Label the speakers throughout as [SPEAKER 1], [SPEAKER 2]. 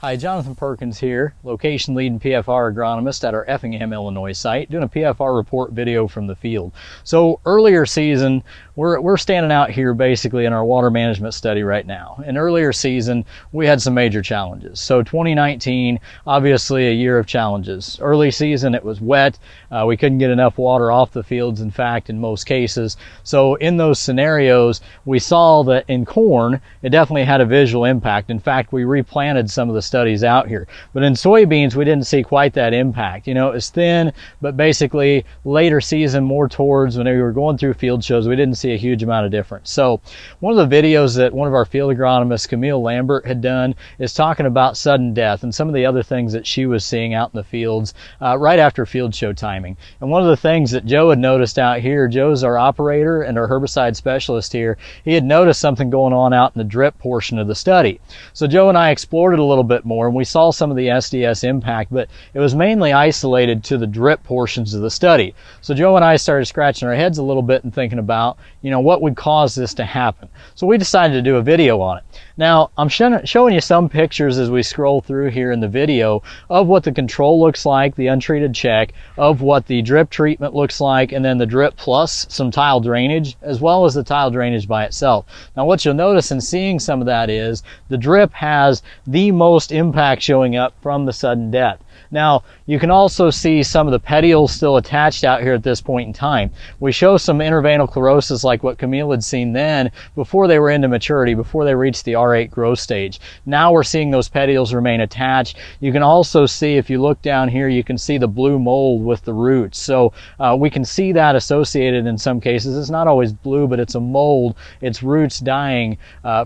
[SPEAKER 1] Hi, Jonathan Perkins here, location leading PFR agronomist at our Effingham, Illinois site, doing a PFR report video from the field. So earlier season, we're standing out here basically in our water management study right now. In earlier season, we had some major challenges. So 2019, obviously a year of challenges. Early season, it was wet. We couldn't get enough water off the fields, in fact, in most cases. So in those scenarios, we saw that in corn, it definitely had a visual impact. In fact, we replanted some of the studies out here. But in soybeans, we didn't see quite that impact. You know, it was thin, but basically later season, more towards when we were going through field shows, we didn't see a huge amount of difference. So one of the videos that one of our field agronomists, Camille Lambert, had done is talking about sudden death and some of the other things that she was seeing out in the fields right after field show timing. And one of the things that Joe had noticed out here, Joe's our operator and our herbicide specialist here, he had noticed something going on out in the drip portion of the study. So Joe and I explored it a little bit more, and we saw some of the SDS impact, but it was mainly isolated to the drip portions of the study. So Joe and I started scratching our heads a little bit and thinking about, you know, what would cause this to happen. So we decided to do a video on it. Now, I'm showing you some pictures as we scroll through here in the video of what the control looks like, the untreated check, of what the drip treatment looks like, and then the drip plus some tile drainage, as well as the tile drainage by itself. Now, what you'll notice in seeing some of that is the drip has the most impact showing up from the sudden death. Now, you can also see some of the petioles still attached out here at this point in time. We show some interveinal chlorosis like what Camille had seen then before they were into maturity, before they reached the R8 growth stage. Now we're seeing those petioles remain attached. You can also see, if you look down here, you can see the blue mold with the roots. So we can see that associated in some cases. It's not always blue, but it's a mold. It's roots dying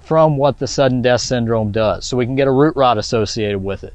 [SPEAKER 1] from what the sudden death syndrome does. So we can get a root rot associated with it.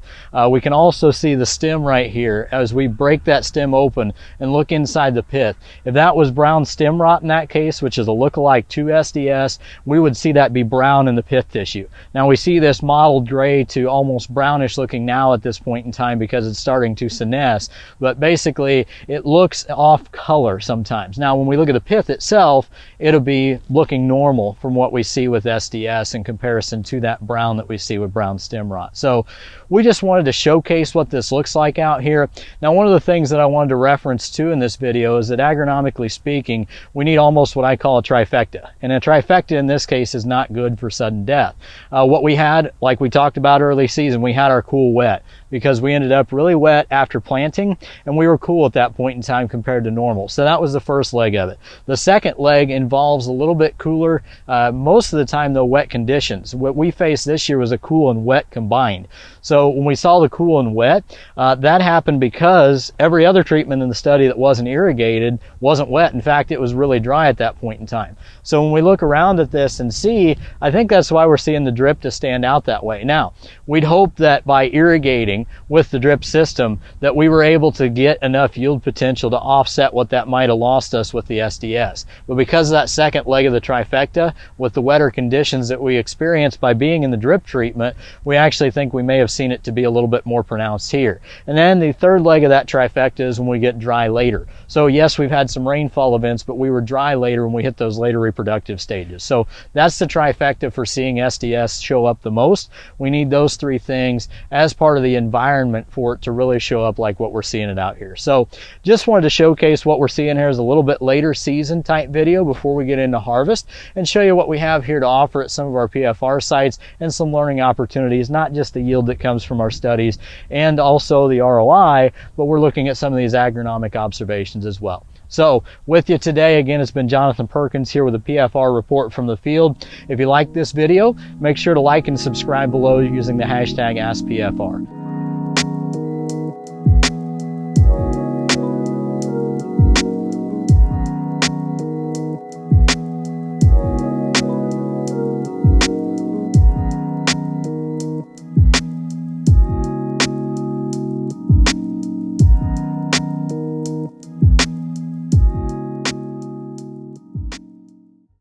[SPEAKER 1] We can also see the stem right here as we break that stem open and look inside the pith. If that was brown stem rot in that case, which is a lookalike to SDS, we would see that be brown in the pith tissue. Now we see this mottled gray to almost brownish looking now at this point in time because it's starting to senesce, but basically it looks off color sometimes. Now when we look at the pith itself, it'll be looking normal from what we see with SDS in comparison to that brown that we see with brown stem rot. So we just wanted to showcase what this looks like out here. Now, one of the things that I wanted to reference to in this video is that agronomically speaking, we need almost what I call a trifecta. And a trifecta in this case is not good for sudden death. What we had, like we talked about early season, we had our cool wet because we ended up really wet after planting, and we were cool at that point in time compared to normal. So that was the first leg of it. The second leg involves a little bit cooler, most of the time though, wet conditions. What we faced this year was a cool and wet combined. So when we saw the cool and wet, that happened because every other treatment in the study that wasn't irrigated wasn't wet. In fact, it was really dry at that point in time. So when we look around at this and see, I think that's why we're seeing the drip to stand out that way. Now, we'd hope that by irrigating with the drip system that we were able to get enough yield potential to offset what that might have lost us with the SDS. But because of that second leg of the trifecta, with the wetter conditions that we experienced by being in the drip treatment, we actually think we may have seen it to be a little bit more pronounced here. And then the third leg of that trifecta is when we get dry later. So yes, we've had some rainfall events, but we were dry later when we hit those later reproductive stages. So that's the trifecta for seeing SDS show up the most. We need those three things as part of the environment for it to really show up like what we're seeing it out here. So just wanted to showcase what we're seeing here as a little bit later season type video before we get into harvest and show you what we have here to offer at some of our PFR sites and some learning opportunities, not just the yield that comes from our studies and also the ROI, but we're looking at some of these agronomic observations as well. So with you today, again, it's been Jonathan Perkins here with a PFR report from the field. If you like this video, make sure to like and subscribe below using the hashtag AskPFR.